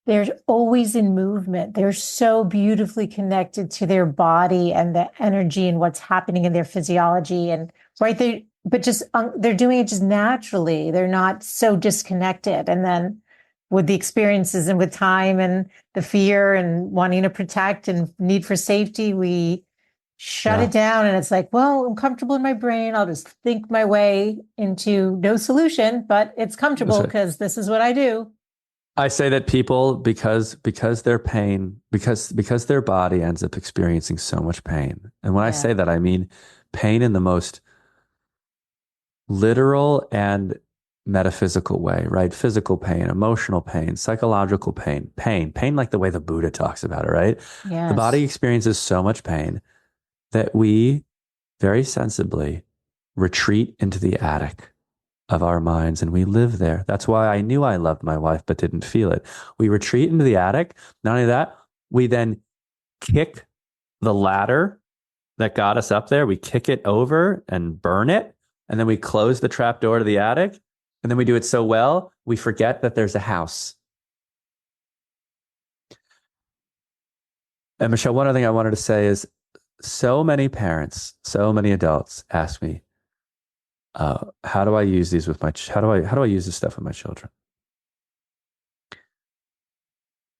They're always in movement. They're so beautifully connected to their body and the energy and what's happening in their physiology. And right there, but just they're doing it just naturally. They're not so disconnected. And then with the experiences and with time and the fear and wanting to protect and need for safety, we shut it Yeah. down. And it's like, well, I'm comfortable in my brain. I'll just think my way into no solution, but it's That's comfortable right. because this is what I do. I say that people, because their pain, because their body ends up experiencing so much pain. And when I Yeah. say that, I mean pain in the most literal and metaphysical way, right? Physical pain, emotional pain, psychological pain, pain like the way the Buddha talks about it, right? The body Yes. experiences so much pain that we very sensibly retreat into the attic of our minds and we live there. That's why I knew I loved my wife but didn't feel it. We retreat into the attic. Not only that, we then kick the ladder that got us up there. We kick it over and burn it. And then we close the trap door to the attic. And then we do it so well, we forget that there's a house. And Michelle, one other thing I wanted to say is so many parents, so many adults ask me, how do I use these with how do I use this stuff with my children?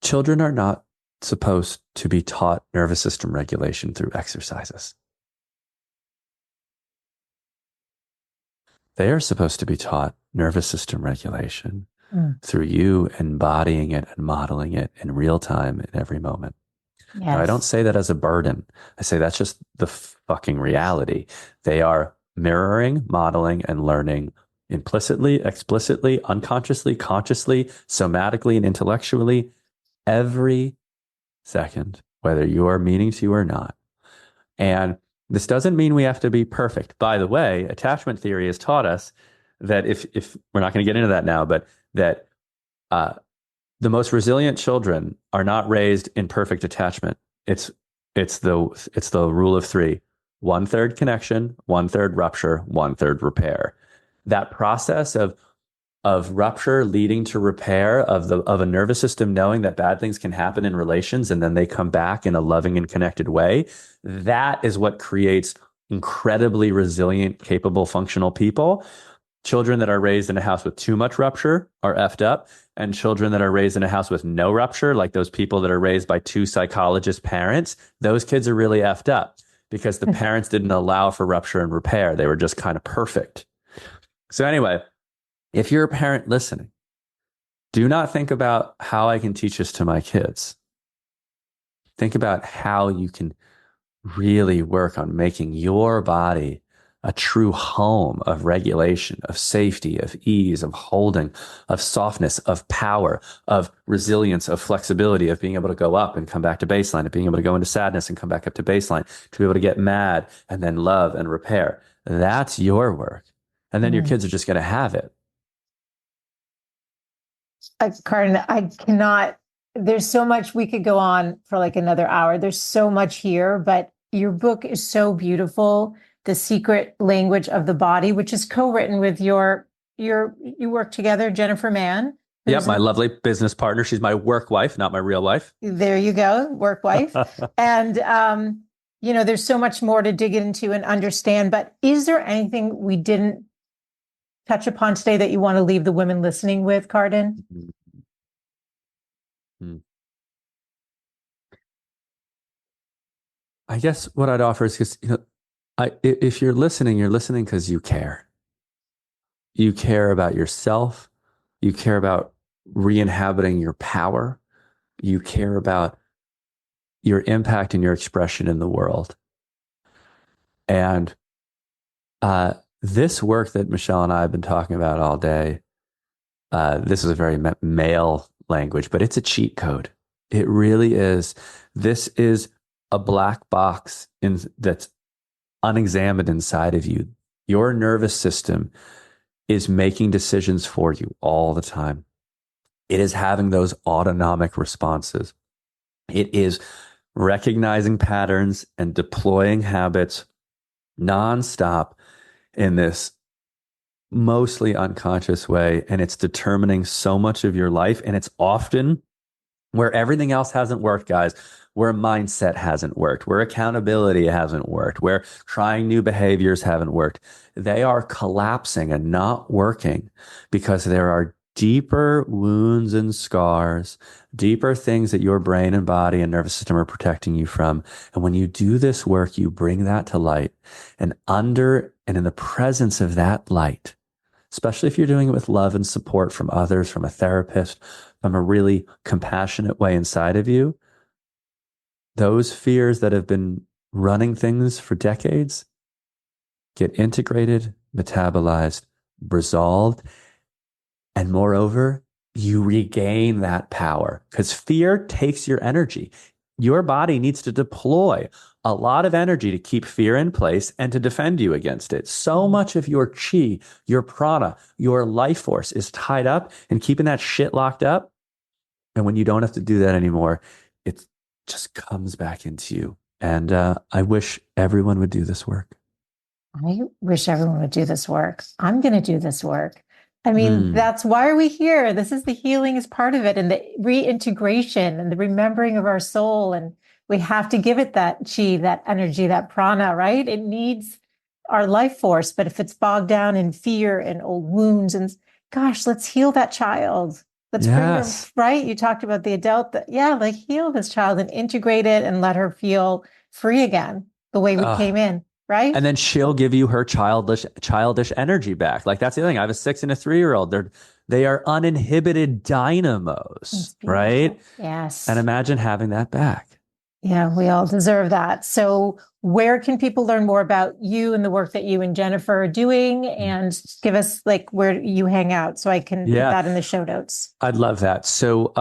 Children are not supposed to be taught nervous system regulation through exercises. They are supposed to be taught nervous system regulation through you embodying it and modeling it in real time in every moment. Now, I don't Yes. say that as a burden. I say that's just the fucking reality. They are mirroring, modeling, and learning implicitly, explicitly, unconsciously, consciously, somatically, and intellectually every second, whether you are meaning to or not. And this doesn't mean we have to be perfect. By the way, attachment theory has taught us that if we're not going to get into that now, but that the most resilient children are not raised in perfect attachment. It's the rule of three: 1/3 connection, 1/3 rupture, 1/3 repair. That process of rupture leading to repair of a nervous system knowing that bad things can happen in relations and then they come back in a loving and connected way. That is what creates incredibly resilient, capable, functional people. Children that are raised in a house with too much rupture are effed up, and children that are raised in a house with no rupture, like those people that are raised by two psychologist parents, those kids are really effed up because the parents didn't allow for rupture and repair. They were just kind of perfect. So anyway, if you're a parent listening, do not think about how I can teach this to my kids. Think about how you can really work on making your body a true home of regulation, of safety, of ease, of holding, of softness, of power, of resilience, of flexibility, of being able to go up and come back to baseline, of being able to go into sadness and come back up to baseline, to be able to get mad and then love and repair. That's your work. And then your kids are just going to have it. Karden, I cannot, there's so much we could go on for like another hour. There's so much here, but your book is so beautiful. The Secret Language of the Body, which is co-written with you work together, Jennifer Mann. Yep, my lovely business partner. She's my work wife, not my real wife. There you go, work wife. And, there's so much more to dig into and understand, but is there anything we didn't touch upon today that you want to leave the women listening with, Karden? I guess what I'd offer is because if you're listening because you care. You care about yourself. You care about re-inhabiting your power. You care about your impact and your expression in the world. And this work that Michelle and I have been talking about all day, this is a very male language, but it's a cheat code. It really is. This is a black box that's unexamined inside of you. Your nervous system is making decisions for you all the time. It is having those autonomic responses. It is recognizing patterns and deploying habits nonstop in this mostly unconscious way. And it's determining so much of your life. And it's often where everything else hasn't worked, guys, where mindset hasn't worked, where accountability hasn't worked, where trying new behaviors haven't worked. They are collapsing and not working because there are deeper wounds and scars, deeper things that your brain and body and nervous system are protecting you from. And when you do this work, you bring that to light. And under and in the presence of that light, especially if you're doing it with love and support from others, from a therapist, from a really compassionate way inside of you, those fears that have been running things for decades get integrated, metabolized, resolved. And moreover, you regain that power because fear takes your energy. Your body needs to deploy a lot of energy to keep fear in place and to defend you against it. So much of your chi, your prana, your life force is tied up in keeping that shit locked up. And when you don't have to do that anymore, it just comes back into you. And I wish everyone would do this work. I wish everyone would do this work. I'm going to do this work. I mean, that's why are we here? This is the healing is part of it, and the reintegration and the remembering of our soul. And we have to give it that chi, that energy, that prana, right? It needs our life force. But if it's bogged down in fear and old wounds, and gosh, let's heal that child. Let's bring her, right? You talked about the adult like heal this child and integrate it and let her feel free again, the way we came in. Right. And then she'll give you her childish energy back. Like that's the thing. I have a 6 and a 3-year-old. They are uninhibited dynamos, right? Yes. And imagine having that back. Yeah, we all deserve that. So where can people learn more about you and the work that you and Jennifer are doing? And give us like where you hang out so I can put that in the show notes. I'd love that. So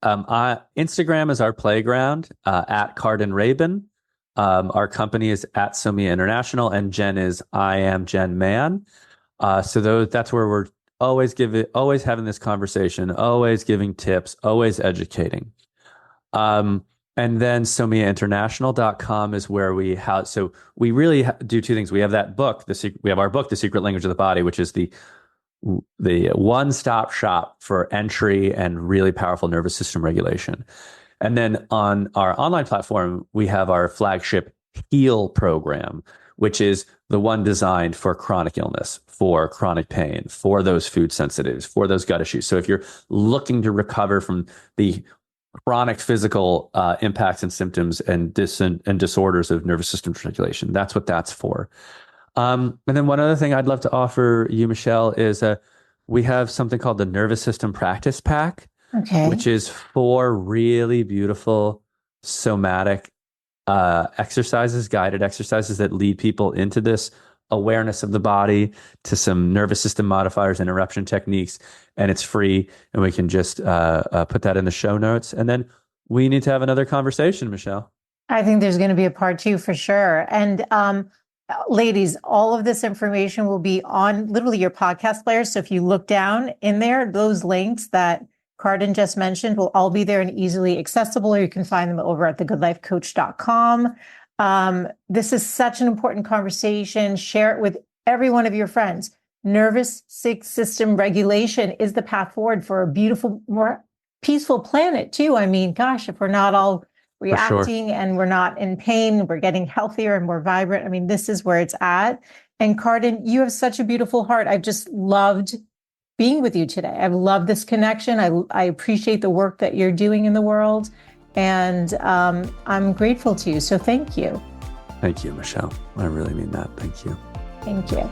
Instagram is our playground, at Karden Rabin. Our company is at Somia International, and Jen is I am Jen Man. So that's where we're always having this conversation, always giving tips, always educating. And then SomiaInternational.com is where we really do two things. We have that book, we have our book, The Secret Language of the Body, which is the one-stop shop for entry and really powerful nervous system regulation. And then on our online platform, we have our flagship Heal program, which is the one designed for chronic illness, for chronic pain, for those food sensitives, for those gut issues. So if you're looking to recover from the chronic physical impacts and symptoms and disorders of nervous system regulation, that's what that's for. And then one other thing I'd love to offer you, Michelle, is we have something called the Nervous System Practice Pack. Okay. Which is 4 really beautiful somatic exercises, guided exercises that lead people into this awareness of the body, to some nervous system modifiers, interruption techniques, and it's free. And we can just put that in the show notes. And then we need to have another conversation, Michelle. I think there's going to be a part 2 for sure. And ladies, all of this information will be on literally your podcast player. So if you look down in there, those links that Karden just mentioned will all be there and easily accessible, or you can find them over at thegoodlifecoach.com. This is such an important conversation. Share it with every one of your friends. Nervous system regulation is the path forward for a beautiful, more peaceful planet too. I mean, gosh, if we're not all reacting and we're not in pain, we're getting healthier and more vibrant. I mean, this is where it's at. And Karden, you have such a beautiful heart. I've just loved being with you today. I've loved this connection. I appreciate the work that you're doing in the world, and I'm grateful to you. So thank you. Thank you, Michelle. I really mean that. Thank you. Thank you.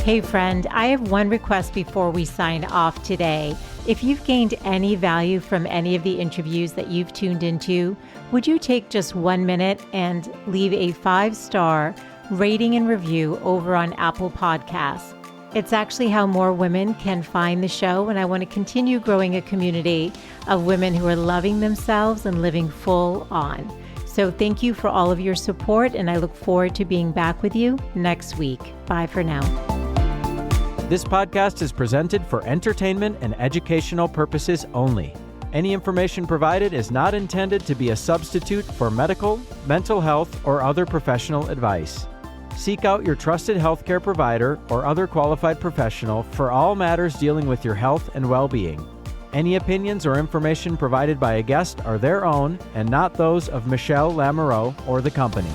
Hey friend, I have one request before we sign off today. If you've gained any value from any of the interviews that you've tuned into, would you take just 1 minute and leave a 5-star rating and review over on Apple Podcasts? It's actually how more women can find the show, and I want to continue growing a community of women who are loving themselves and living full on. So thank you for all of your support, and I look forward to being back with you next week. Bye for now. This podcast is presented for entertainment and educational purposes only. Any information provided is not intended to be a substitute for medical, mental health, or other professional advice. Seek out your trusted healthcare provider or other qualified professional for all matters dealing with your health and well-being. Any opinions or information provided by a guest are their own and not those of Michelle Lamoureux or the company.